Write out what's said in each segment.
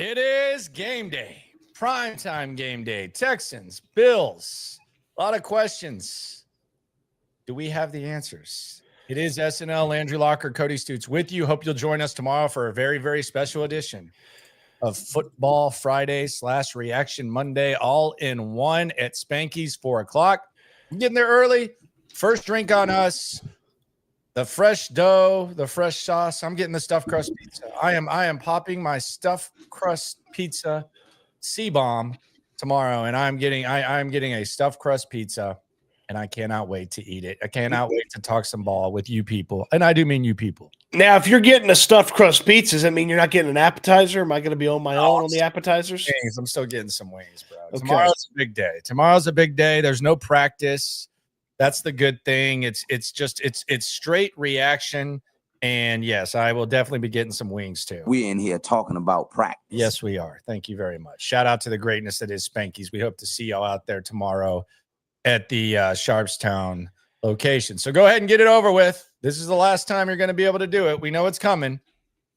It is game day, primetime game day. Texans, Bills, a lot of questions. Do we have the answers? It is SNL, Landry Locker, Cody Stoots with you. Hope you'll join us tomorrow for a very, very special edition of Football Friday / Reaction Monday, all in one at Spanky's 4 o'clock. I'm getting there early. First drink on us. The fresh dough, the fresh sauce. I'm getting the stuffed crust pizza. I am popping my stuffed crust pizza C-bomb tomorrow, and I'm getting a stuffed crust pizza, and I cannot wait to eat it. I cannot wait to talk some ball with you people, and I do mean you people. Now, if you're getting a stuffed crust pizza, does that mean you're not getting an appetizer? Am I going to be on my own on the appetizers? I'm still getting some wings, bro. Okay. Tomorrow's a big day. Tomorrow's a big day. There's no practice. That's the good thing. It's straight reaction. And yes, I will definitely be getting some wings too. We're in here talking about practice. Yes, we are. Thank you very much. Shout out to the greatness that is Spanky's. We hope to see y'all out there tomorrow at the Sharpstown location. So go ahead and get it over with. This is the last time you're going to be able to do it. We know it's coming.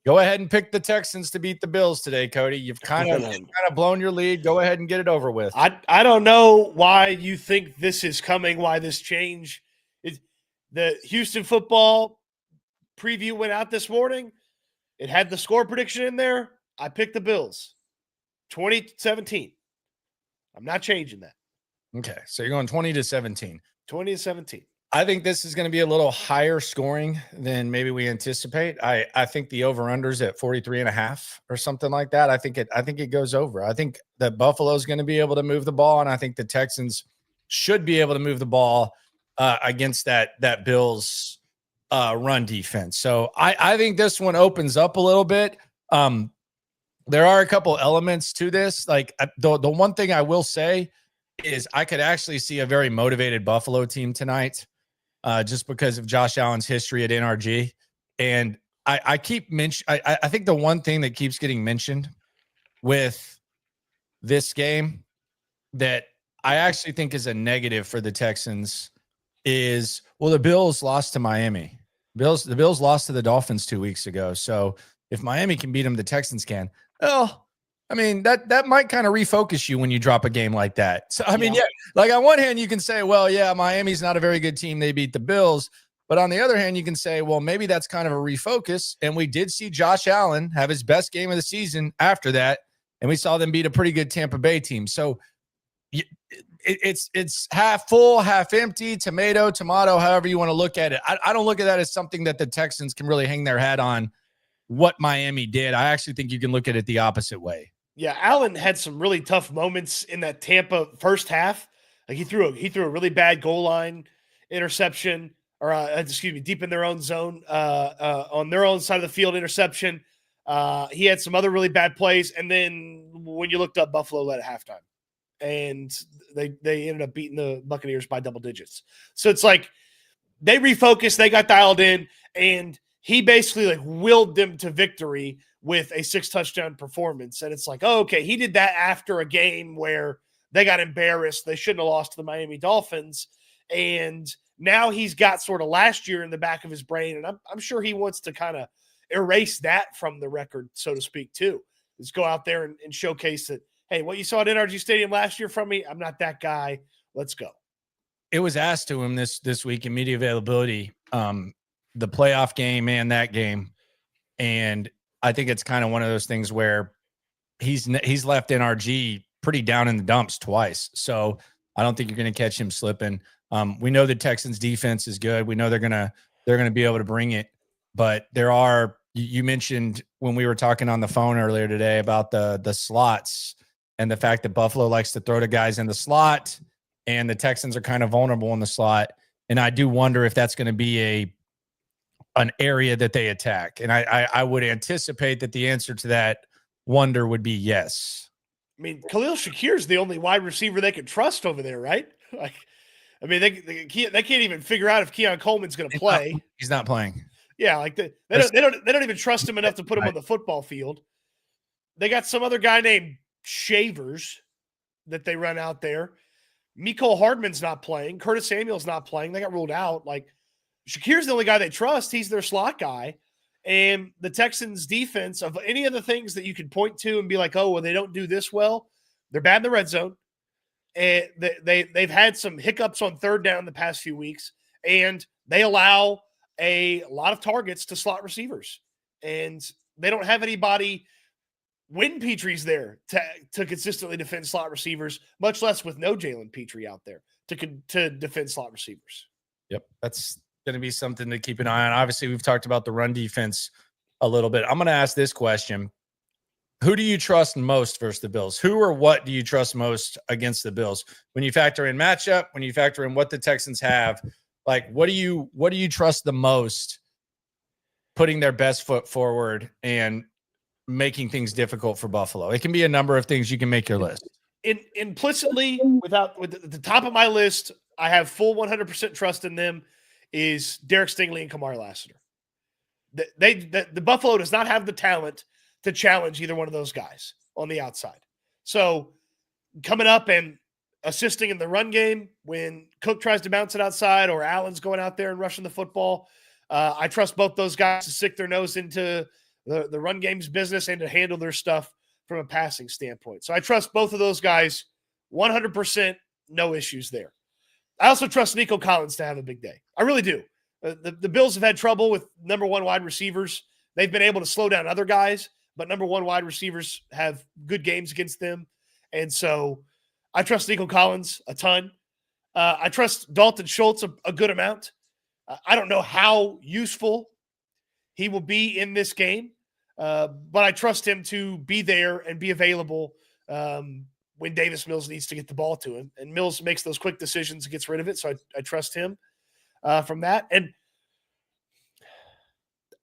Go ahead and pick the Texans to beat the Bills today, Cody. You've kind of blown your lead. Go ahead and get it over with. I don't know why you think this is coming, why this change is. The Houston football preview went out this morning. It had the score prediction in there. I picked the Bills. 20-17. I'm not changing that. Okay, so you're going 20-17. 20-17. I think this is going to be a little higher scoring than maybe we anticipate. I think the over-under's at 43.5 or something like that. I think it goes over. I think that Buffalo's going to be able to move the ball, and I think the Texans should be able to move the ball against that Bills run defense. So I think this one opens up a little bit. There are a couple elements to this. Like the one thing I will say is I could actually see a very motivated Buffalo team tonight. Just because of Josh Allen's history at NRG. And I keep mentioning, I think the one thing that keeps getting mentioned with this game that I actually think is a negative for the Texans is, well, the Bills lost to Miami. The Bills lost to the Dolphins 2 weeks ago. So if Miami can beat them, the Texans can. Well, I mean, that might kind of refocus you when you drop a game like that. So, I mean, yeah, like on one hand, you can say, well, yeah, Miami's not a very good team. They beat the Bills. But on the other hand, you can say, well, maybe that's kind of a refocus. And we did see Josh Allen have his best game of the season after that. And we saw them beat a pretty good Tampa Bay team. So it's half full, half empty, tomato, however you want to look at it. I don't look at that as something that the Texans can really hang their hat on what Miami did. I actually think you can look at it the opposite way. Yeah, Allen had some really tough moments in that Tampa first half. Like he threw a really bad goal line interception, or deep in their own zone, on their own side of the field interception. He had some other really bad plays, and then when you looked up, Buffalo led at halftime, and they ended up beating the Buccaneers by double digits. So it's like they refocused, they got dialed in, and he basically like willed them to victory with a 6-touchdown performance. And it's like, oh, okay, he did that after a game where they got embarrassed. They shouldn't have lost to the Miami Dolphins. And now he's got sort of last year in the back of his brain. And I'm sure he wants to kind of erase that from the record, so to speak, too. Is go out there and showcase that, hey, what you saw at NRG Stadium last year from me, I'm not that guy. Let's go. It was asked to him this week in media availability, the playoff game and that game. And I think it's kind of one of those things where he's left NRG pretty down in the dumps twice. So I don't think you're going to catch him slipping. We know the Texans defense is good. We know they're going to be able to bring it, but you mentioned when we were talking on the phone earlier today about the slots and the fact that Buffalo likes to throw to guys in the slot and the Texans are kind of vulnerable in the slot. And I do wonder if that's going to be an area that they attack. And I would anticipate that the answer to that wonder would be yes. I mean, Khalil Shakir's the only wide receiver they can trust over there, right? Like, I mean, they can't even figure out if Keon Coleman's going to play. He's not playing. Yeah, like they don't even trust him enough to put him on the football field. They got some other guy named Shavers that they run out there. Mecole Hardman's not playing. Curtis Samuel's not playing. They got ruled out. Like, Shakir's the only guy they trust. He's their slot guy. And the Texans defense, of any of the things that you could point to and be like, oh, well, they don't do this well. They're bad in the red zone. And they've had some hiccups on third down the past few weeks, and they allow a lot of targets to slot receivers. And they don't have anybody when Petry's there to consistently defend slot receivers, much less with no Jalen Petry out there to defend slot receivers. Yep, that's going to be something to keep an eye on. Obviously, we've talked about the run defense a little bit. I'm going to ask this question. Who do you trust most versus the Bills? Who or what do you trust most against the Bills? When you factor in matchup, when you factor in what the Texans have, like what do you trust the most putting their best foot forward and making things difficult for Buffalo? It can be a number of things. You can make your list. Implicitly, with the top of my list, I have full 100% trust in them, is Derek Stingley and Kamar Lassiter. The Buffalo does not have the talent to challenge either one of those guys on the outside. So coming up and assisting in the run game when Cook tries to bounce it outside or Allen's going out there and rushing the football, I trust both those guys to stick their nose into the run game's business and to handle their stuff from a passing standpoint. So I trust both of those guys 100%, no issues there. I also trust Nico Collins to have a big day. I really do. The Bills have had trouble with number one wide receivers. They've been able to slow down other guys, but number one wide receivers have good games against them. And so I trust Nico Collins a ton. I trust Dalton Schultz a good amount. I don't know how useful he will be in this game, but I trust him to be there and be available when Davis Mills needs to get the ball to him. And Mills makes those quick decisions and gets rid of it, so I trust him from that. And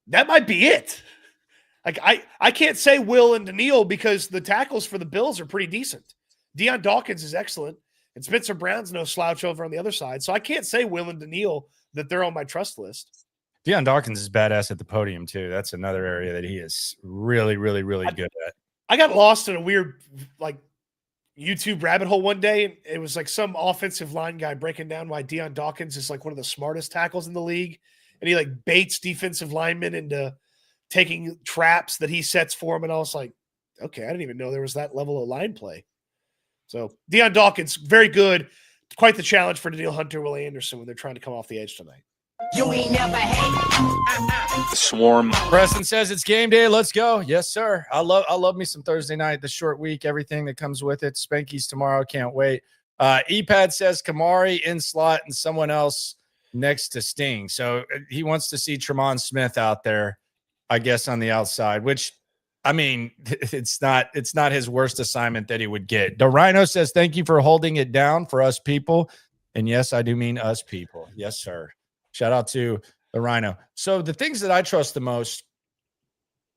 that might be it. Like I can't say Will and Daniil because the tackles for the Bills are pretty decent. Deion Dawkins is excellent, and Spencer Brown's no slouch over on the other side. So I can't say Will and Daniil that they're on my trust list. Deion Dawkins is badass at the podium too. That's another area that he is really, really, really good at. I got lost in a weird YouTube rabbit hole one day, and it was like some offensive line guy breaking down why Deion Dawkins is like one of the smartest tackles in the league, and he like baits defensive linemen into taking traps that he sets for him. And I was like, okay, I didn't even know there was that level of line play. So Deion Dawkins, very good. Quite the challenge for Daniil Hunter, Will Anderson when they're trying to come off the edge tonight. You ain't never hate. Swarm. Preston says it's game day. Let's go. Yes, sir. I love me some Thursday night, the short week, everything that comes with it. Spanky's tomorrow. Can't wait. Epad says Kamari in slot and someone else next to Sting. So he wants to see Tremont Smith out there, I guess, on the outside, which, I mean, it's not his worst assignment that he would get. The Rhino says, thank you for holding it down for us people. And yes, I do mean us people. Yes, sir. Shout out to the Rhino. So the things that I trust the most,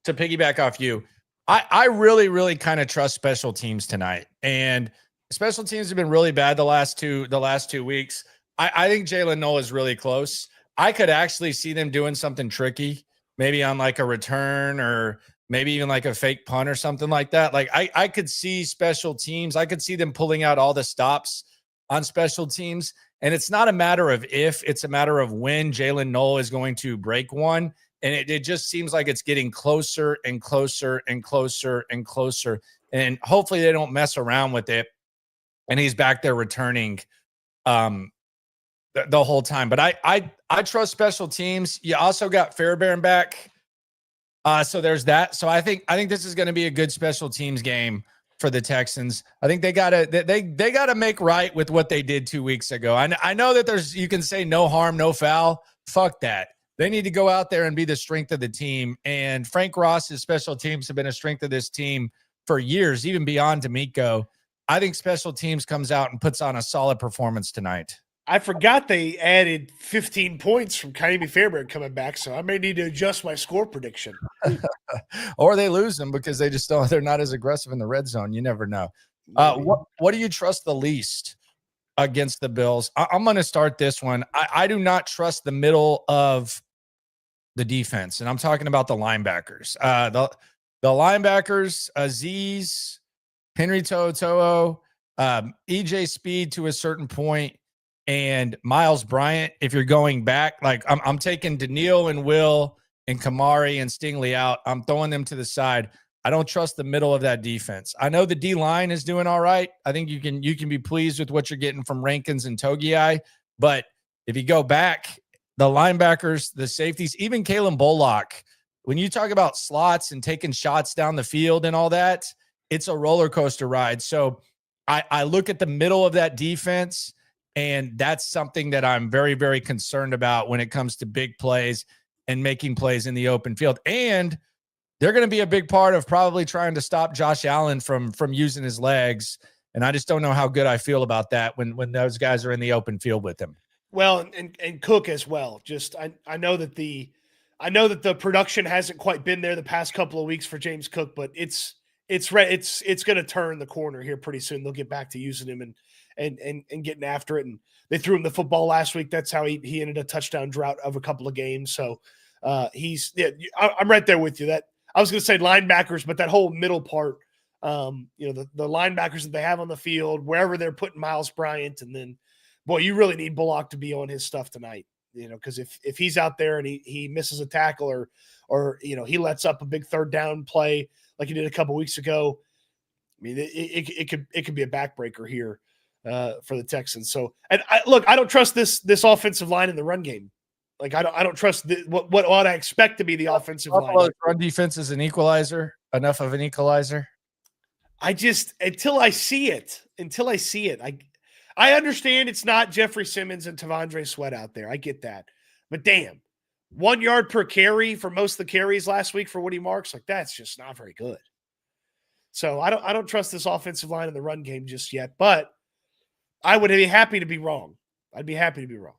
to piggyback off you, I really, really kind of trust special teams tonight. And special teams have been really bad the last two weeks. I think Jalen Noel is really close. I could actually see them doing something tricky, maybe on like a return or maybe even like a fake punt or something like that. Like I could see special teams. I could see them pulling out all the stops on special teams. And it's not a matter of if, it's a matter of when Jalen Noel is going to break one. And it just seems like it's getting closer and closer and closer and closer. And hopefully they don't mess around with it. And he's back there returning the whole time. But I trust special teams. You also got Fairbairn back. So there's that. So I think this is going to be a good special teams game for the Texans. I think they gotta make right with what they did 2 weeks ago. I know that you can say no harm, no foul. Fuck that. They need to go out there and be the strength of the team. And Frank Ross's special teams have been a strength of this team for years, even beyond D'Amico. I think special teams comes out and puts on a solid performance tonight. I forgot they added 15 points from Kaimi Fairbairn coming back, so I may need to adjust my score prediction. Or they lose them because they're not as aggressive in the red zone. You never know. What do you trust the least against the Bills? I'm going to start this one. I do not trust the middle of the defense, and I'm talking about the linebackers. The linebackers, Azeez, Henry To'oTo'o, EJ Speed to a certain point, and Miles Bryant. If you're going back, like I'm taking Daniil and Will and Kamari and Stingley out, I'm throwing them to the side. I don't trust the middle of that defense. I know the D line is doing all right. I think you can be pleased with what you're getting from Rankins and Togiai. But if you go back, the linebackers, the safeties, even Kalen Bullock, when you talk about slots and taking shots down the field and all that, it's a roller coaster ride. So I look at the middle of that defense, and that's something that I'm very, very concerned about when it comes to big plays and making plays in the open field. And they're going to be a big part of probably trying to stop Josh Allen from using his legs. And I just don't know how good I feel about that when those guys are in the open field with him. Well, and Cook as well. Just I know that the production hasn't quite been there the past couple of weeks for James Cook, but it's going to turn the corner here pretty soon. They'll get back to using him and getting after it. And they threw him the football last week. That's how he ended a touchdown drought of a couple of games. So I'm right there with you. That I was going to say linebackers, but that whole middle part, the linebackers that they have on the field, wherever they're putting Miles Bryant, and then, boy, you really need Bullock to be on his stuff tonight, because if he's out there and he misses a tackle or he lets up a big third down play like he did a couple weeks ago, I mean, it could be a backbreaker here for the Texans. So, and I don't trust this offensive line in the run game. Like I don't trust what I expect to be the offensive line. Run defense is an equalizer, enough of an equalizer. Until I see it, I understand it's not Jeffrey Simmons and Tavondre Sweat out there. I get that, but damn, 1 yard per carry for most of the carries last week for Woody Marks, like that's just not very good. So I don't trust this offensive line in the run game just yet, but I would be happy to be wrong. I'd be happy to be wrong.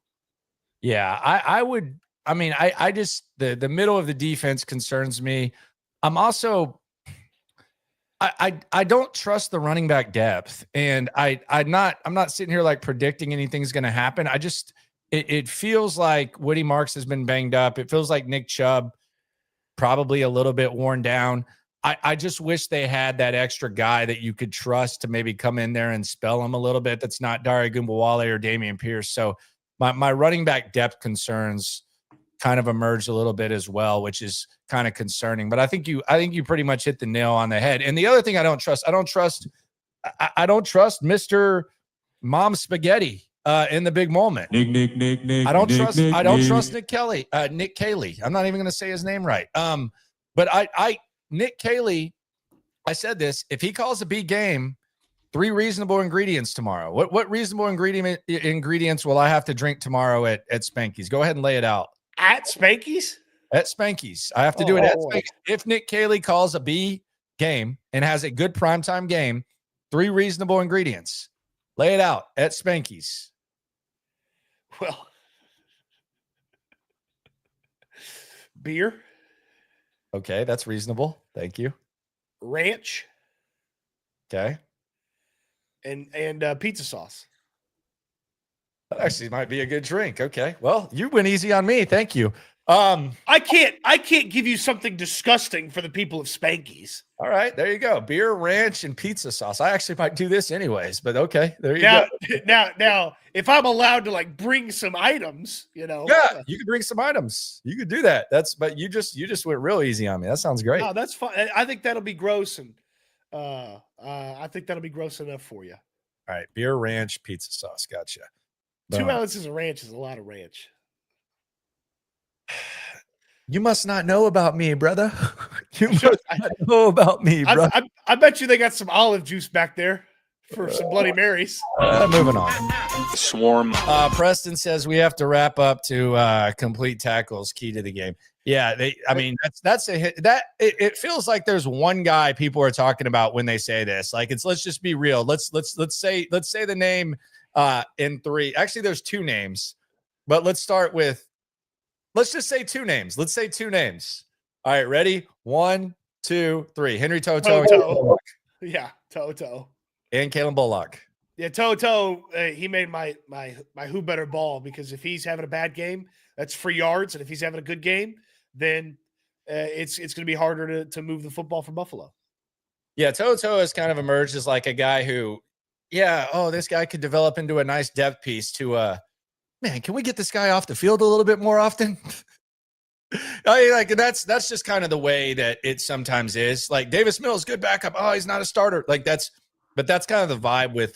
Yeah, I would. I mean, I just the middle of the defense concerns me. I'm also I don't trust the running back depth, and I'm not sitting here like predicting anything's going to happen. It feels like Woody Marks has been banged up. It feels like Nick Chubb probably a little bit worn down. I just wish they had that extra guy that you could trust to maybe come in there and spell him a little bit. That's not Dare Gumbawale or Damian Pierce. So my running back depth concerns kind of emerged a little bit as well, which is kind of concerning. But I think you pretty much hit the nail on the head. And the other thing I don't trust Mr. Mom Spaghetti in the big moment. I don't trust Nick Kelly. Nick Caley. I'm not even going to say his name right. But Nick Caley, I said this, if he calls a big game, 3 reasonable ingredients tomorrow. What reasonable ingredients will I have to drink tomorrow at Spanky's? Go ahead and lay it out. At Spanky's? At Spanky's. I have to do it at Spanky's. If Nick Caley calls a B game and has a good primetime game, 3 reasonable ingredients. Lay it out at Spanky's. Well, beer. Okay, that's reasonable. Thank you. Ranch. Okay. And pizza sauce. That actually might be a good drink. Okay. Well, you went easy on me. Thank you. I can't give you something disgusting for the people of Spanky's. All right, there you go. Beer, ranch, and pizza sauce. I actually might do this anyways, but okay, there you go. Now, if I'm allowed to like bring some items, yeah, you could bring some items. You could do that. But you just went real easy on me. That sounds great. No, that's fine. I think that'll be gross, and I think that'll be gross enough for you. All right, beer, ranch, pizza sauce. Gotcha. 2 ounces of ranch is a lot of ranch. You must not know about me, brother. You must not know about me, bro. I bet you they got some olive juice back there for some Bloody Marys. Moving on. Swarm. Preston says we have to wrap up to complete tackles, key to the game. Yeah, that's a hit. It feels like there's one guy people are talking about when they say this. Like let's just be real. Let's say the name in 3. Actually, there's 2 names, but let's just say 2 names. Let's say 2 names. All right, ready? 1, 2, 3. Henry Toto. Yeah, Toto. And Kalen Bullock. Yeah, Toto. He made my who better ball, because if he's having a bad game, that's free yards, and if he's having a good game, then it's going to be harder to move the football for Buffalo. Yeah, Toto has kind of emerged as like a guy who, this guy could develop into a nice depth piece to man, can we get this guy off the field a little bit more often? I mean, like that's just kind of the way that it sometimes is. Like Davis Mills, good backup. Oh, he's not a starter. Like that's kind of the vibe with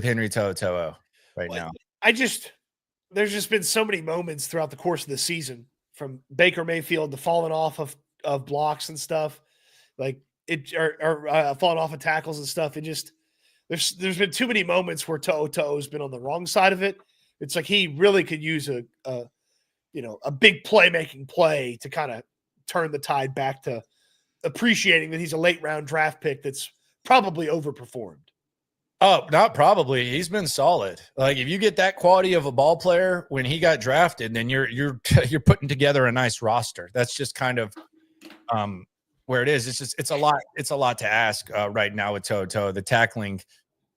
Henry To'oTo'o right now. There's just been so many moments throughout the course of the season, from Baker Mayfield to falling off of blocks and stuff, like it or falling off of tackles and stuff. It just there's been too many moments where To'oTo'o's been on the wrong side of it. It's like he really could use a big playmaking play to kind of turn the tide back to appreciating that he's a late round draft pick that's probably overperformed. Oh, not probably. He's been solid. Like if you get that quality of a ball player when he got drafted, then you're putting together a nice roster. That's just kind of where it is. It's a lot to ask right now with To'oTo'o. The tackling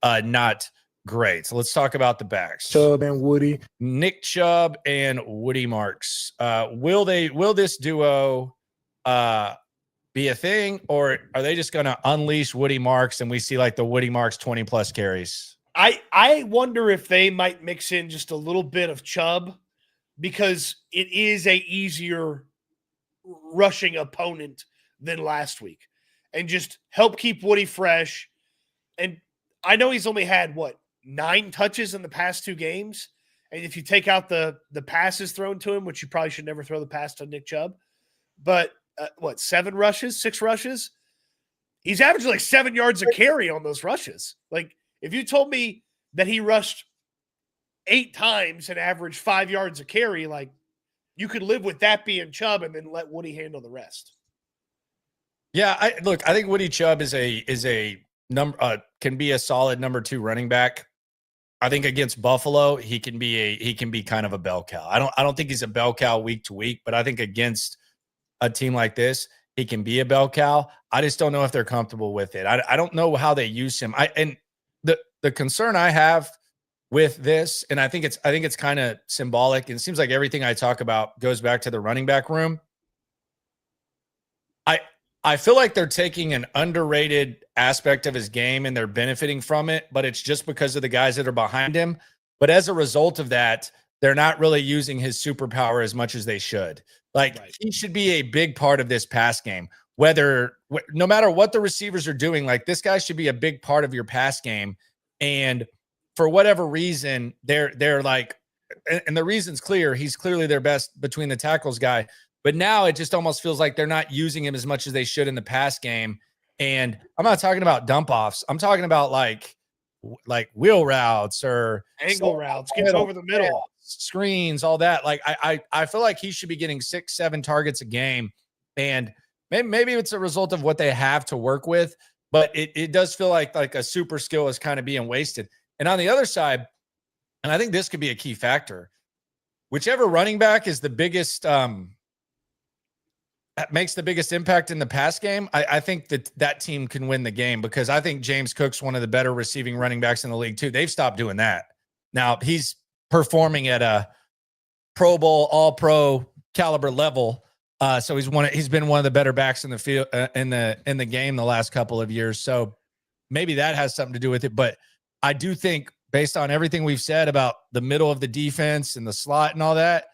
not great. So let's talk about the backs. Chubb and Woody. Nick Chubb and Woody Marks. Will this duo be a thing, or are they just going to unleash Woody Marks and we see like the Woody Marks 20 plus carries? I wonder if they might mix in just a little bit of Chubb, because it is a easier rushing opponent than last week, and just help keep Woody fresh. And I know he's only had 9 touches in the past 2 games. And if you take out the passes thrown to him, which you probably should never throw the pass to Nick Chubb, but 6 rushes? He's averaging like 7 yards a carry on those rushes. Like if you told me that he rushed 8 times and averaged 5 yards a carry, like you could live with that being Chubb and then let Woody handle the rest. Yeah, I think Woody Chubb is a number can be a solid number 2 running back. I think against Buffalo, he can be kind of a bell cow. I don't think he's a bell cow week to week, but I think against a team like this, he can be a bell cow. I just don't know if they're comfortable with it. I don't know how they use him. And the concern I have with this, and I think it's kind of symbolic, and it seems like everything I talk about goes back to the running back room. I feel like they're taking an underrated aspect of his game and they're benefiting from it, but it's just because of the guys that are behind him. But as a result of that, they're not really using his superpower as much as they should. Like He should be a big part of this pass game, no matter what the receivers are doing. Like this guy should be a big part of your pass game. And for whatever reason, they're like, and the reason's clear. He's clearly their best between the tackles guy. But now it just almost feels like they're not using him as much as they should in the pass game. And I'm not talking about dump offs. I'm talking about like wheel routes or angle routes, gets over the middle, screens, all that. Like I feel like he should be getting 6-7 targets a game. And maybe it's a result of what they have to work with, but it does feel like a super skill is kind of being wasted. And on the other side, and I think this could be a key factor, whichever running back is the biggest makes the biggest impact in the pass game, I think that team can win the game, because I think James Cook's one of the better receiving running backs in the league too. They've stopped doing that. Now he's performing at a Pro Bowl, all pro caliber level. So he's been one of the better backs in the field in the game the last couple of years. So maybe that has something to do with it. But I do think, based on everything we've said about the middle of the defense and the slot and all that,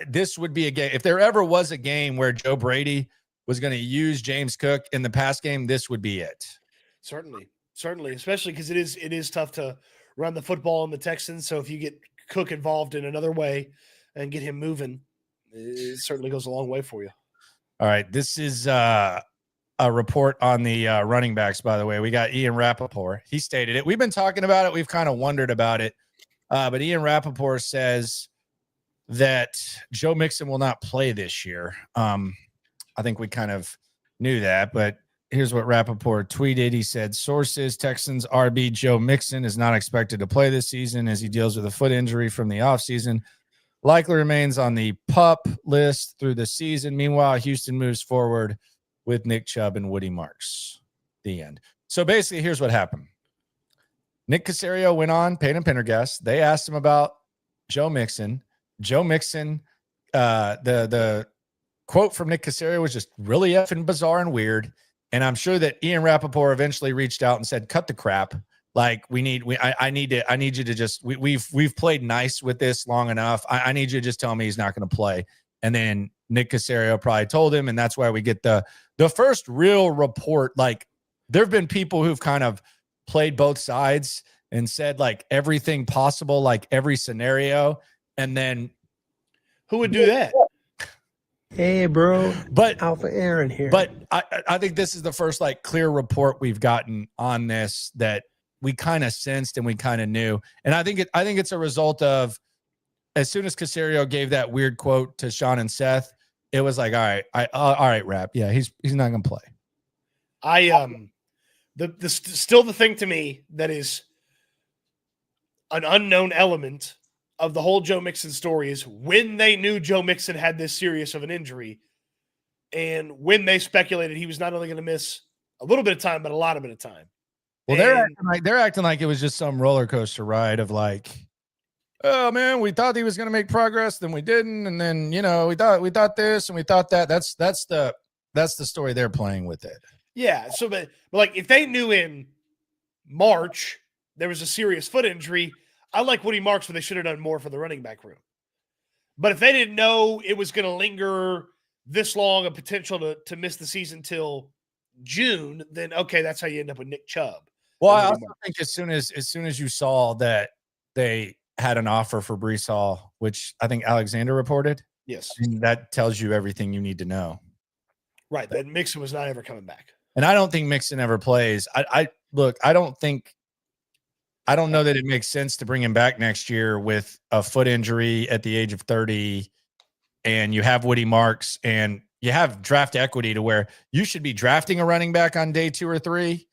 this would be a game. If there ever was a game where Joe Brady was going to use James Cook in the pass game, this would be it. Certainly, especially because it is tough to run the football in the Texans. So if you get Cook involved in another way and get him moving, it certainly goes a long way for you. All right, this is a report on the running backs. By the way, we got Ian Rappaport. He stated it. We've been talking about it. We've kind of wondered about it, but Ian Rappaport says that Joe Mixon will not play this year. I think we kind of knew that, but here's what Rappaport tweeted. He said, sources, Texans RB Joe Mixon is not expected to play this season as he deals with a foot injury from the offseason. Likely remains on the PUP list through the season. Meanwhile, Houston moves forward with Nick Chubb and Woody Marks. The end. So basically, here's what happened. Nick Caserio went on Payne and Pendergast. They asked him about Joe Mixon. Joe Mixon, the quote from Nick Caserio was just really effing bizarre and weird. And I'm sure that Ian Rappaport eventually reached out and said, cut the crap. Like I need you to just, we've played nice with this long enough. I need you to just tell me he's not going to play. And then Nick Caserio probably told him, and that's why we get the first real report. Like, there have been people who've kind of played both sides and said like everything possible, like every scenario, and then Who would do that? Hey, bro. But Alpha Aaron here. But I think this is the first like clear report we've gotten on this that we kind of sensed and we kind of knew. And I think it's a result of, as soon as Caserio gave that weird quote to Sean and Seth, it was like, all right, Rap. Yeah, he's not gonna play. Still the thing to me that is an unknown element of the whole Joe Mixon story is when they knew Joe Mixon had this serious of an injury, and when they speculated he was not only going to miss a little bit of time, but a lot of time. Well, they're acting like it was just some roller coaster ride of like, oh man, we thought he was going to make progress, then we didn't, and then we thought this and we thought that. That's the story they're playing with it. Yeah. So, but like if they knew in March there was a serious foot injury, I like Woody Marks, but they should have done more for the running back room. But if they didn't know it was going to linger this long, a potential to miss the season till June, then okay, that's how you end up with Nick Chubb. Well, I also think as soon as you saw that they had an offer for Breece Hall, which I think Alexander reported, yes, and that tells you everything you need to know. Right, that Mixon was not ever coming back, and I don't think Mixon ever plays. I don't know that it makes sense to bring him back next year with a foot injury at the age of 30, and you have Woody Marks and you have draft equity to where you should be drafting a running back on day 2 or 3,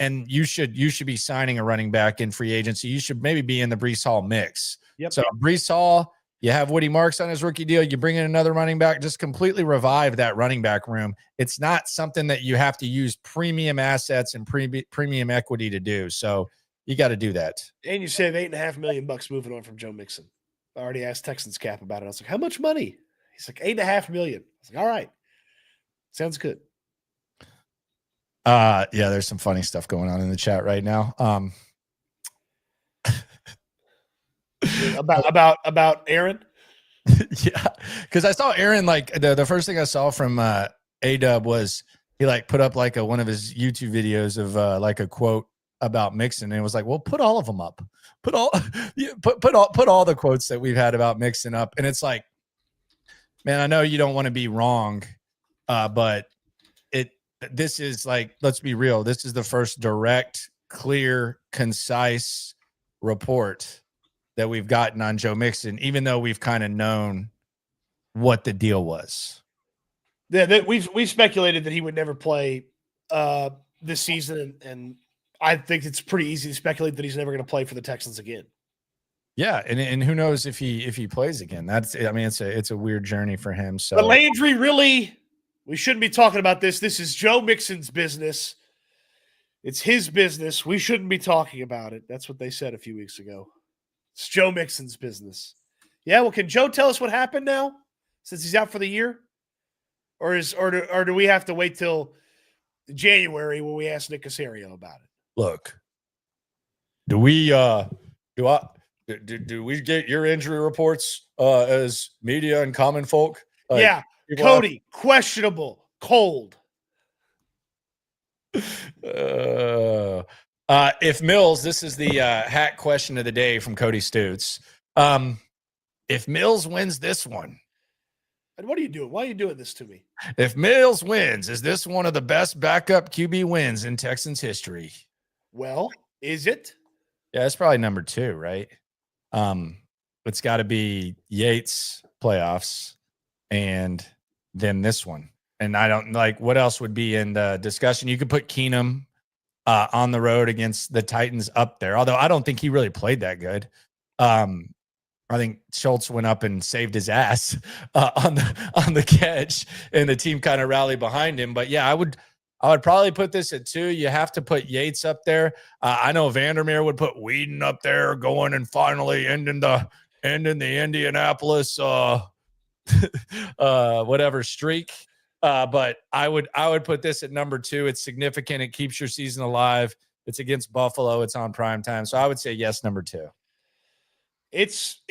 and you should be signing a running back in free agency. You should maybe be in the Breece Hall mix. Yep. So Breece Hall, you have Woody Marks on his rookie deal. You bring in another running back, just completely revive that running back room. It's not something that you have to use premium assets and premium equity to do. So you got to do that. And you save $8.5 million moving on from Joe Mixon. I already asked Texans Cap about it. I was like, how much money? He's like, $8.5 million. I was like, all right. Sounds good. Yeah, there's some funny stuff going on in the chat right now. About Aaron. Yeah, because I saw Aaron, like the first thing I saw from A-Dub was he like put up like one of his YouTube videos of like a quote about Mixon, and it was like, well, put all of them up, put all the quotes that we've had about Mixon up, and it's like, man, I know you don't want to be wrong, but this is like, let's be real, this is the first direct, clear, concise report that we've gotten on Joe Mixon, even though we've kind of known what the deal was. Yeah, we've speculated that he would never play this season, and I think it's pretty easy to speculate that he's never going to play for the Texans again. Yeah, and who knows if he plays again? It's a weird journey for him. So, but Landry, really, we shouldn't be talking about this. This is Joe Mixon's business. It's his business. We shouldn't be talking about it. That's what they said a few weeks ago. It's Joe Mixon's business. Yeah, well, can Joe tell us what happened now since he's out for the year? Or do we have to wait till January when we ask Nick Caserio about it? Look, do we get your injury reports as media and common folk? Yeah, Cody, questionable, cold. If Mills, this is the hack question of the day from Cody Stoots. If Mills wins this one, and what are you doing? Why are you doing this to me? If Mills wins, is this one of the best backup QB wins in Texans history? Well, is it? Yeah, it's probably number 2, right? It's got to be Yates playoffs and then this one. And I don't like what else would be in the discussion. You could put Keenum on the road against the Titans up there, although I don't think he really played that good. I think Schultz went up and saved his ass on the catch, and the team kind of rallied behind him. But yeah, I would probably put this at 2. You have to put Yates up there. I know Vandermeer would put Whedon up there, going and finally ending the Indianapolis whatever streak. But I would put this at number 2. It's significant. It keeps your season alive. It's against Buffalo. It's on prime time. So I would say yes, number 2. It's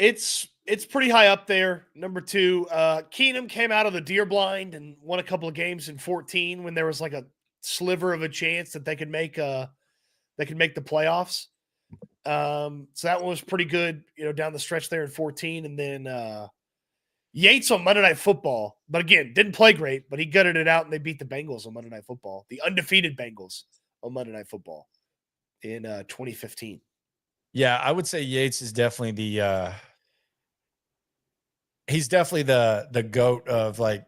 It's pretty high up there. Number 2, Keenum came out of the deer blind and won a couple of games in 14 when there was like a sliver of a chance that they could make the playoffs. So that one was pretty good, down the stretch there in 14. And then Yates on Monday Night Football, but again, didn't play great, but he gutted it out and they beat the Bengals on Monday Night Football, the undefeated Bengals on Monday Night Football in 2015. Yeah, I would say Yates is definitely he's definitely the GOAT of like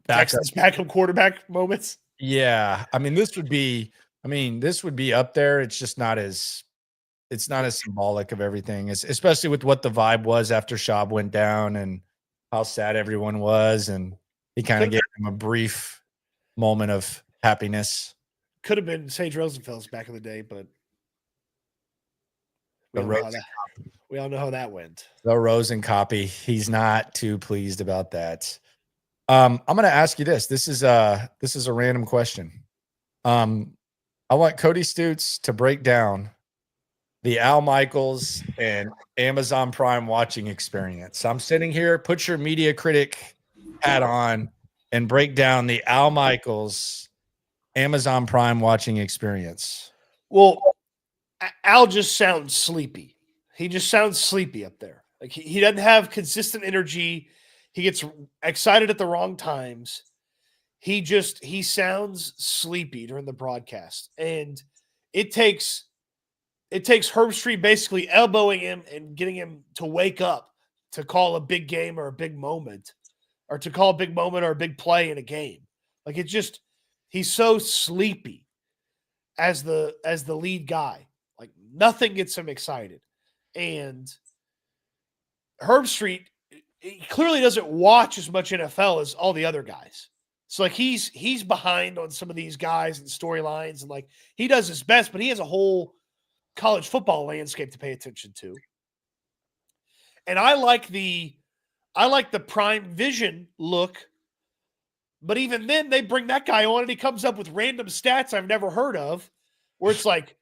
Texans backup quarterback moments. Yeah. I mean, this would be up there. It's just not as symbolic of everything, especially with what the vibe was after Schaub went down and how sad everyone was. And he kind of gave him a brief moment of happiness. Could have been Sage Rosenfeld's back in the day, but we all know how that went. The Rosen copy. He's not too pleased about that. I'm going to ask you this. This is a random question. I want Cody Stoots to break down the Al Michaels and Amazon Prime watching experience. I'm sitting here, put your media critic hat on and break down the Al Michaels Amazon Prime watching experience. Well, Al just sounds sleepy. He just sounds sleepy up there. Like he doesn't have consistent energy. He gets excited at the wrong times. He sounds sleepy during the broadcast. And it takes Herb Street basically elbowing him and getting him to wake up to call a big game or a big moment, or to call a big moment or a big play in a game. Like he's so sleepy as the lead guy. Like nothing gets him excited. And Herb Street, he clearly doesn't watch as much NFL as all the other guys. So like he's behind on some of these guys and storylines, and like he does his best, but he has a whole college football landscape to pay attention to. And I like the Prime Vision look, but even then they bring that guy on and he comes up with random stats I've never heard of, where it's like,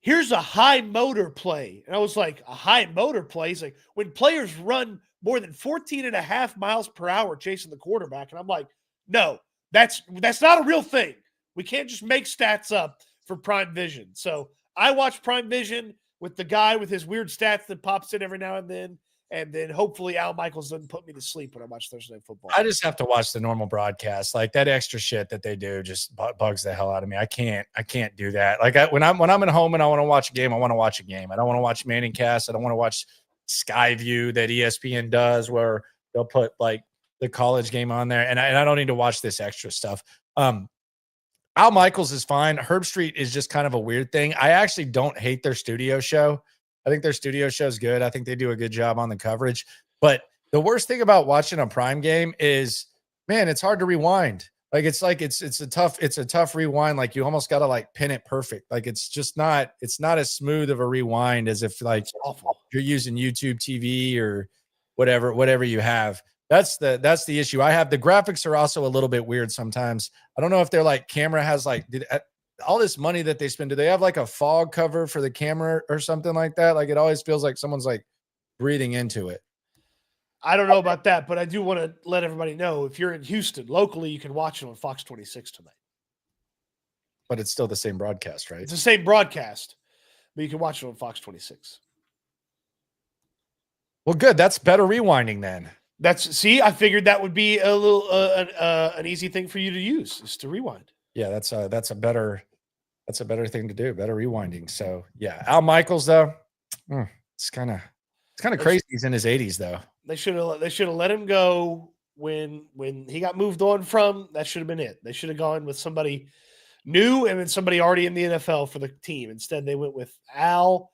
here's a high motor play. And I was like, a high motor play? He's like, when players run more than 14.5 miles per hour chasing the quarterback. And I'm like, no, that's not a real thing. We can't just make stats up for Prime Vision. So I watch Prime Vision with the guy with his weird stats that pops in every now and then hopefully Al Michaels doesn't put me to sleep when I watch Thursday Night Football. I just have to watch the normal broadcast. Like that extra shit that they do just bugs the hell out of me. I can't do that. Like when I'm at home and I want to watch a game, I want to watch a game. I don't want to watch Manning Cast. I don't want to watch Skyview that ESPN does where they'll put like the college game on there. And I don't need to watch this extra stuff. Al Michaels is fine. Herb Street is just kind of a weird thing. I actually don't hate their studio show. I think their studio show is good. I think they do a good job on the coverage. But the worst thing about watching a Prime game is, man, it's hard to rewind. It's a tough rewind. Like you almost got to like pin it perfect. Like it's not as smooth of a rewind as if like you're using YouTube TV or whatever you have. That's the issue I have. The graphics are also a little bit weird sometimes. I don't know if they're like camera has like all this money that they spend. Do they have like a fog cover for the camera or something like that? Like it always feels like someone's like breathing into it. I don't know about that, but I do want to let everybody know if you're in Houston locally, you can watch it on Fox 26 tonight. But it's still the same broadcast, right? It's the same broadcast, but you can watch it on Fox 26. Well, good. That's better rewinding then. I figured that would be a little an easy thing for you to use is to rewind. Yeah, that's a better thing to do. Better rewinding. So yeah, Al Michaels though, it's kind of crazy. He's in his 80s though. They should have let him go when he got moved on from. That should have been it. They should have gone with somebody new and then somebody already in the NFL for the team. Instead, they went with Al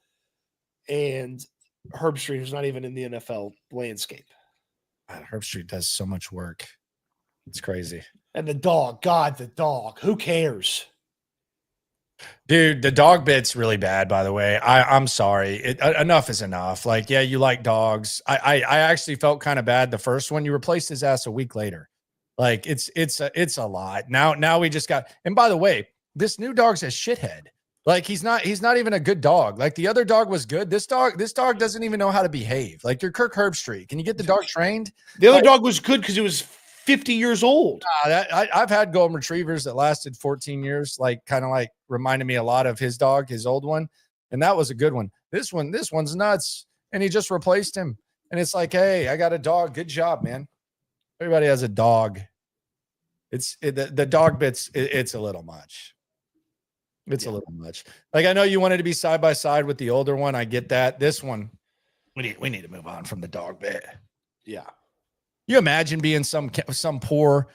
and Herb Street, who's not even in the NFL landscape. Herb Street does so much work. It's crazy. And the dog. Who cares? Dude, the dog bit's really bad, by the way. I'm sorry. Enough is enough. Like, yeah, you like dogs. I actually felt kind of bad the first one. You replaced his ass a week later. Like, it's a lot. Now we just got – and by the way, this new dog's a shithead. Like he's not even a good dog. Like the other dog was good. This dog doesn't even know how to behave. Like you're Kirk Herbstreit. Can you get the dog trained? The other dog was good because it was 50 years old. I've had golden retrievers that lasted 14 years, like kind of like reminded me a lot of his dog, his old one. And that was a good one. This one's nuts. And he just replaced him. And it's like, hey, I got a dog. Good job, man. Everybody has a dog. The dog bits, it's a little much. It's a little much. Like, I know you wanted to be side by side with the older one. I get that. This one, we need to move on from the dog bit. Yeah. You imagine being some poor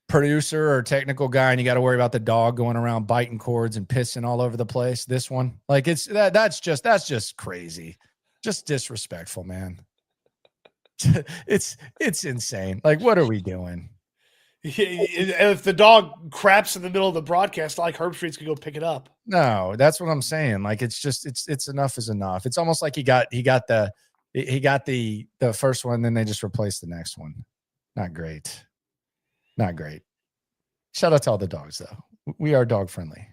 producer or technical guy, and you got to worry about the dog going around biting cords and pissing all over the place. This one, like that's just crazy, just disrespectful, man. It's insane. Like, what are we doing? If the dog craps in the middle of the broadcast, like Herbstreit's gonna go pick it up. No, that's what I'm saying. Like, it's enough is enough. It's almost like he got the first one, then they just replaced the next one. Not great. Shout out to all the dogs though. We are dog friendly.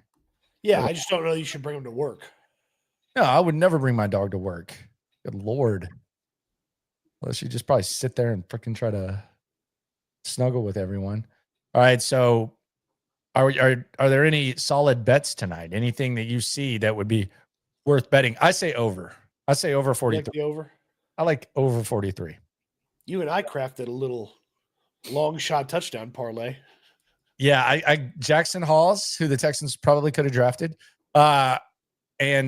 Yeah, I just don't know you should bring them to work. No, I would never bring my dog to work. Good Lord. Unless you just probably sit there and freaking try to snuggle with everyone. All right. So are there any solid bets tonight? Anything that you see that would be worth betting? I say over 43. Like the over? I like over 43. You and I crafted a little long shot touchdown parlay. Yeah. I Jackson Halls, who the Texans probably could have drafted. And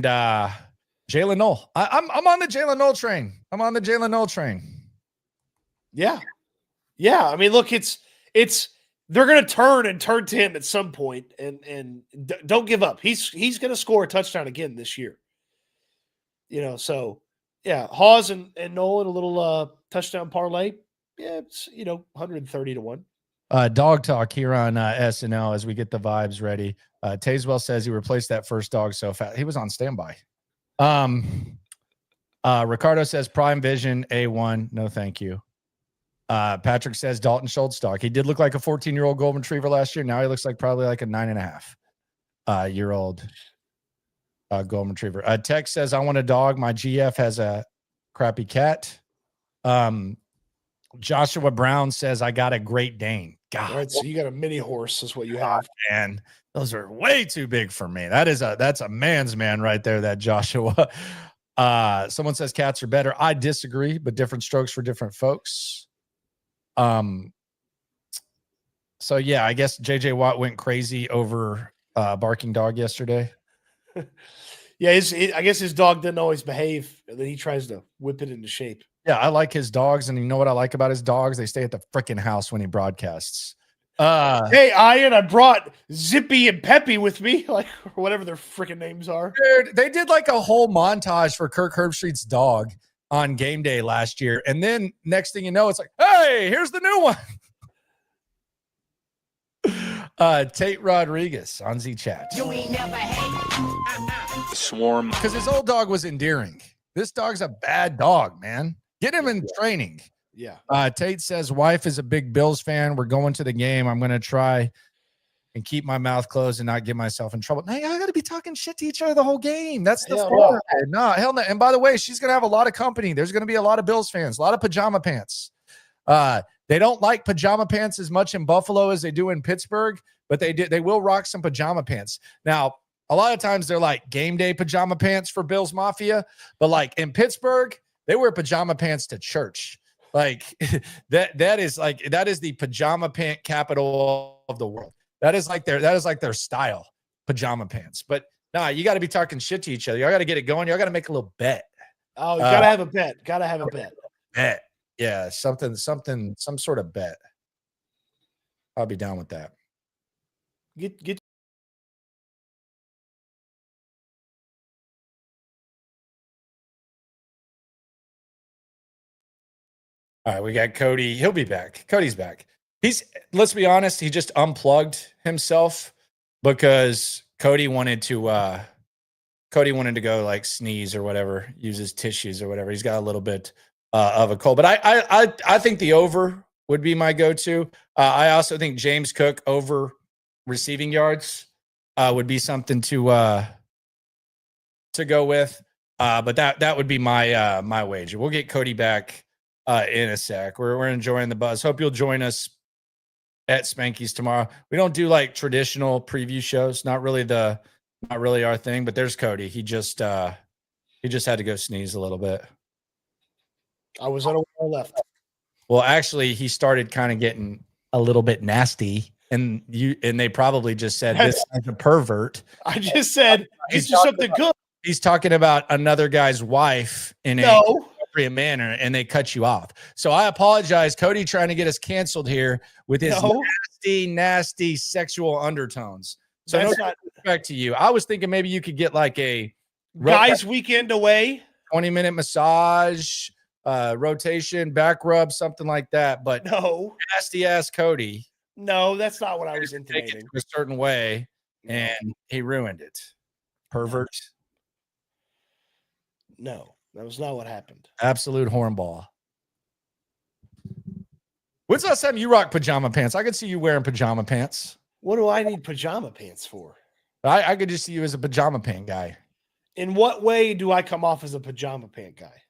Jalen Noel. I'm on the Jalen Noel train. Yeah. Yeah. I mean, look, it's they're gonna turn to him at some point, and don't give up. He's gonna score a touchdown again this year. So yeah, Hawes and Nolan, a little touchdown parlay. Yeah, it's 130 to 1. Dog talk here on SNL as we get the vibes ready. Tazewell says he replaced that first dog so fast. He was on standby. Ricardo says Prime Vision A1. No, thank you. Patrick says Dalton Schultz dog. He did look like a 14-year-old golden retriever last year. Now he looks like probably like a 9.5 year old golden retriever. Tex says I want a dog. My GF has a crappy cat. Joshua Brown says I got a Great Dane. God, all right, so you got a mini horse is what you have. Man, those are way too big for me. That's a man's man right there, that Joshua. Someone says cats are better. I disagree, but different strokes for different folks. So yeah, I guess JJ Watt went crazy over barking dog yesterday. Yeah, I guess his dog didn't always behave, and then he tries to whip it into shape. Yeah, I like his dogs, and you know what I like about his dogs? They stay at the freaking house when he broadcasts. Hey, Ian, I brought Zippy and Peppy with me, like, or whatever their freaking names are. Dude, they did like a whole montage for Kirk Herbstreit's dog on game day last year, and then next thing you know, it's like, hey, here's the new one. Tate Rodriguez on Z Chat. You ain't never hate. Swarm. Because his old dog was endearing. This dog's a bad dog, man. Get him in training. Yeah. Tate says, wife is a big Bills fan. We're going to the game. I'm going to try and keep my mouth closed and not get myself in trouble. Now, I got to be talking shit to each other the whole game. That's the fun. No, hell no. And by the way, she's going to have a lot of company. There's going to be a lot of Bills fans, a lot of pajama pants. They don't like pajama pants as much in Buffalo as they do in Pittsburgh, but they will rock some pajama pants. Now, a lot of times they're like game day pajama pants for Bills Mafia, but like in Pittsburgh, they wear pajama pants to church. Like that is the pajama pant capital of the world. That is like their style, pajama pants. But nah, you got to be talking shit to each other. Y'all got to get it going. Y'all got to make a little bet. Oh, you gotta have a bet. Gotta have a bet. Bet. Yeah, some sort of bet. I'll be down with that. Get. All right, we got Cody. He'll be back. Cody's back. Let's be honest, he just unplugged himself because Cody wanted to go like sneeze or whatever, use his tissues or whatever. He's got a little bit of a cold, but I think the over would be my go-to. I also think James Cook over receiving yards. would be something to go with. But that would be my my wager. We'll get Cody back in a sec. We're enjoying the buzz. Hope you'll join us at Spanky's tomorrow. We don't do like traditional preview shows. Not really our thing. But there's Cody. He just had to go sneeze a little bit. I was unaware I left. Well, actually, he started kind of getting a little bit nasty, and they probably just said this is a pervert. I just said he's just something good. He's talking about another guy's wife in a appropriate manner, and they cut you off. So I apologize, Cody, trying to get us canceled here with his nasty sexual undertones. So no disrespect to you. I was thinking maybe you could get like a guys' weekend away, 20-minute massage, rotation, back rub, something like that. But nasty ass Cody. No, that's not what I was intimating. Take it a certain way, and he ruined it. Pervert. No, that was not what happened. Absolute hornball. When's the last time you rocked pajama pants? I could see you wearing pajama pants. What do I need pajama pants for? I could just see you as a pajama pant guy. In what way do I come off as a pajama pant guy?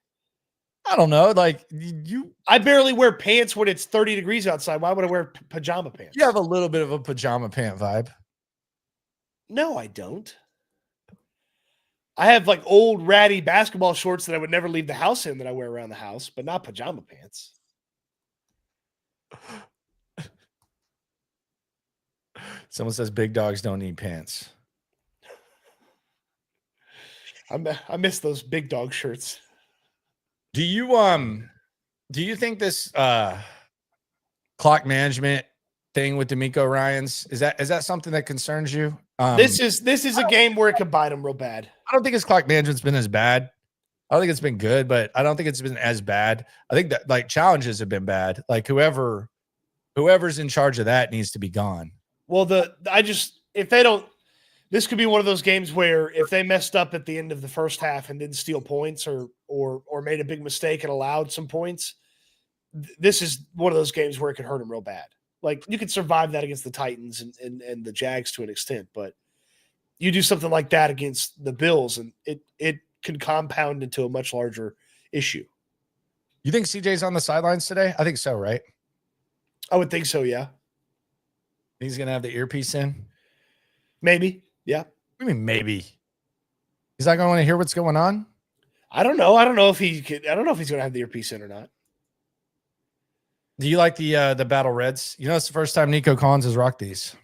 I don't know. Like you, I barely wear pants when it's 30 degrees outside. Why would I wear pajama pants? You have a little bit of a pajama pant vibe. No, I don't. I have like old ratty basketball shorts that I would never leave the house in that I wear around the house, but not pajama pants. Someone says big dogs don't need pants. I miss those big dog shirts. Do you think this clock management thing with D'Amico Ryans is that something that concerns you? This is a game where it could bite them real bad. I don't think his clock management's been as bad. I don't think it's been good, but I don't think it's been as bad. I think that like challenges have been bad. Like whoever's in charge of that needs to be gone. Well, if they don't, this could be one of those games where if they messed up at the end of the first half and didn't steal points or made a big mistake and allowed some points, this is one of those games where it could hurt them real bad. Like you could survive that against the Titans and the Jags to an extent, but you do something like that against the Bills and it could compound into a much larger issue. You think CJ's on the sidelines today? I think so, right? I would think so, yeah. He's going to have the earpiece in? Maybe, yeah. I mean, maybe. He's not going to want to hear what's going on? I don't know. I don't know if he's going to have the earpiece in or not. Do you like the Battle Reds? You know, it's the first time Nico Collins has rocked these.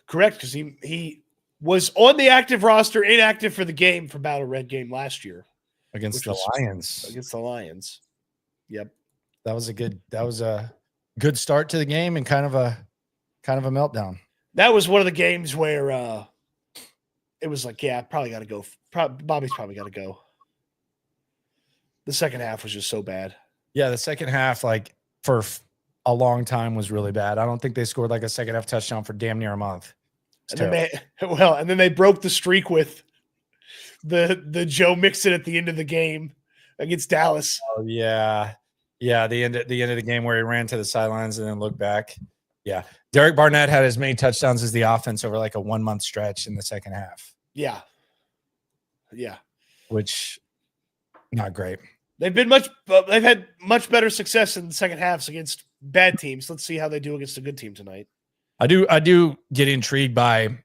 Correct, because he was on the active roster, inactive for the game for Battle Red game last year against the Lions. Against the Lions, yep. That was a good start to the game and kind of a meltdown. That was one of the games where it was like, yeah, probably got to go. Bobby's probably got to go. The second half was just so bad. Yeah, the second half, like for a long time, was really bad. I don't think they scored like a second half touchdown for damn near a month. And then they broke the streak with the Joe Mixon at the end of the game against Dallas. Oh yeah. The end of the game where he ran to the sidelines and then looked back. Yeah. Derek Barnett had as many touchdowns as the offense over like a 1 month stretch in the second half. Yeah. Which not great. They've had much better success in the second halves against bad teams. Let's see how they do against a good team tonight. I do get intrigued by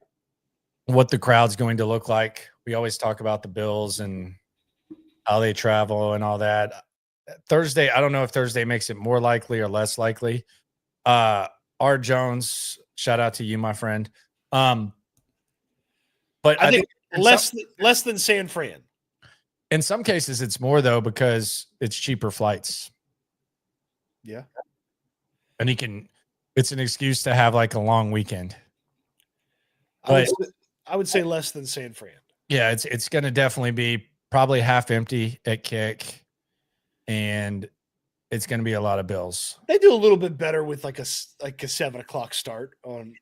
what the crowd's going to look like. We always talk about the Bills and how they travel and all that. Thursday, I don't know if Thursday makes it more likely or less likely. R. Jones, shout out to you, my friend. But I think less than San Fran. In some cases, it's more though because it's cheaper flights. Yeah, and it's an excuse to have like a long weekend. I would say less than San Fran. Yeah, it's going to definitely be probably half empty at kick, and it's going to be a lot of Bills. They do a little bit better with like a 7:00 start on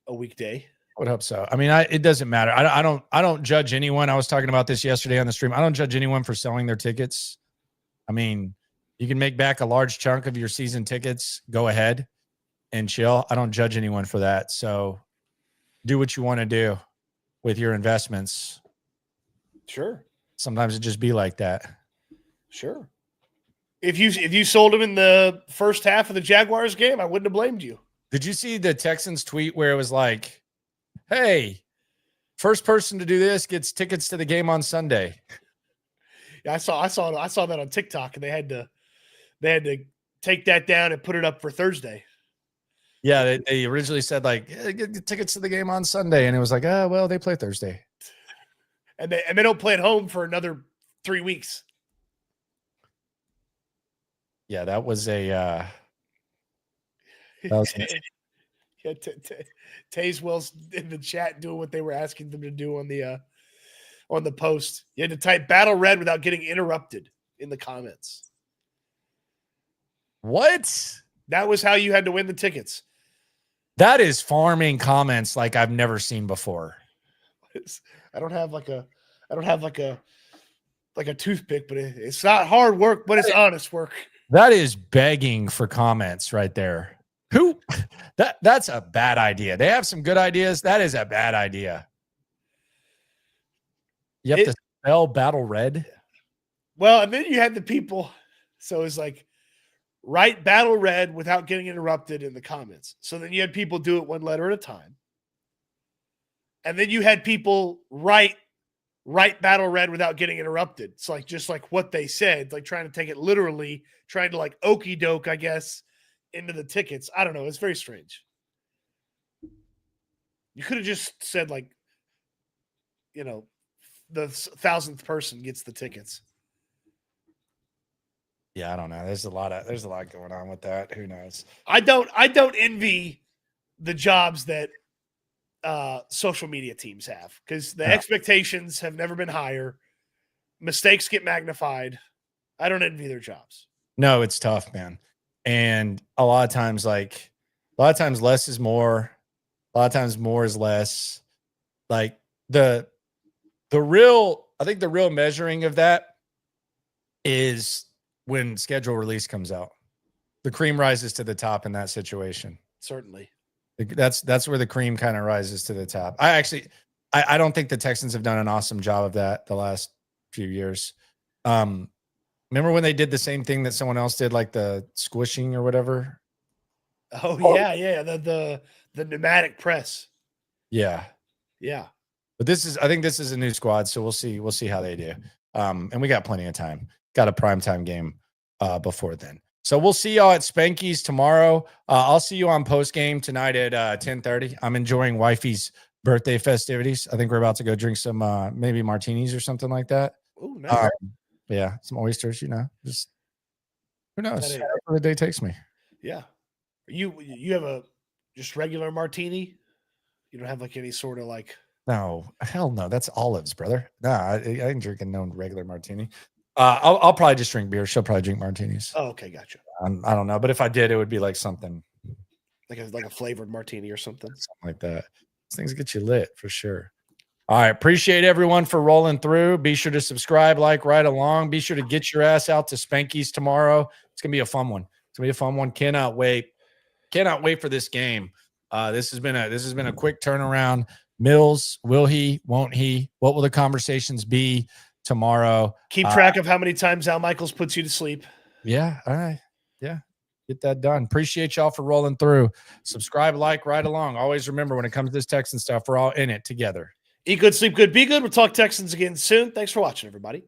a weekday. I would hope so. I mean, it doesn't matter. I don't judge anyone. I was talking about this yesterday on the stream. I don't judge anyone for selling their tickets. I mean, you can make back a large chunk of your season tickets. Go ahead and chill. I don't judge anyone for that. So do what you want to do. with your investments. Sure. Sometimes it just be like that. Sure. If you sold him in the first half of the Jaguars game, I wouldn't have blamed you. Did you see the Texans tweet where it was like, hey, first person to do this gets tickets to the game on Sunday? Yeah, I saw that on TikTok, and they had to take that down and put it up for Thursday. Yeah, they originally said like get tickets to the game on Sunday, and it was like, oh well, they play Thursday. And they don't play at home for another 3 weeks. Yeah, that was a Yeah, Taze Wells in the chat doing what they were asking them to do on the post. You had to type Battle Red without getting interrupted in the comments. what? That was how you had to win the tickets. That is farming comments like I've never seen before. I don't have like a toothpick, but it's not hard work, but it's honest work. That is begging for comments right there. Who? That's a bad idea. They have some good ideas. That is a bad idea. You have to spell Battle Red. Well, and then you had the people. So it's like, write Battle Red without getting interrupted in the comments. So then you had people do it one letter at a time. And then you had people write Battle Red without getting interrupted. It's like just like what they said, like trying to take it literally, trying to like okey doke, I guess, into the tickets. I don't know. It's very strange. You could have just said like, the 1,000th person gets the tickets. Yeah, I don't know. There's a lot going on with that. Who knows? I don't envy the jobs that social media teams have, because the expectations have never been higher. Mistakes get magnified. I don't envy their jobs. No, it's tough, man. And a lot of times less is more. A lot of times more is less. Like I think the real measuring of that is when schedule release comes out. The cream rises to the top in that situation. Certainly. That's where the cream kind of rises to the top. I don't think the Texans have done an awesome job of that the last few years. Remember when they did the same thing that someone else did, like the squishing or whatever? Oh yeah. The pneumatic press. Yeah. Yeah. But I think this is a new squad, so we'll see how they do. And we got plenty of time. Got a primetime game before then. So we'll see y'all at Spanky's tomorrow. I'll see you on post game tonight at 10:30. I'm enjoying wifey's birthday festivities. I think we're about to go drink some maybe martinis or something like that. Oh, nice. Yeah, some oysters, just who knows where the day takes me. Yeah. You have a just regular martini? You don't have like any sort of like... No, hell no. That's olives, brother. Nah, I ain't drinking no regular martini. I'll probably just drink beer. She'll probably drink martinis. Oh, okay, gotcha. I don't know, but if I did, it would be like something like a flavored martini or something like that. These things get you lit for sure. All right, appreciate everyone for rolling through. Be sure to subscribe, like, right along. Be sure to get your ass out to Spanky's tomorrow. It's gonna be a fun one. Cannot wait for this game. This has been a quick turnaround. Mills, will he? Won't he? What will the conversations be tomorrow? Keep track of how many times Al Michaels puts you to sleep. Yeah. All right. Yeah. Get that done. Appreciate y'all for rolling through. Subscribe, like, right along. Always remember, when it comes to this Texan stuff, we're all in it together. Eat good, sleep good, be good. We'll talk Texans again soon. Thanks for watching, everybody.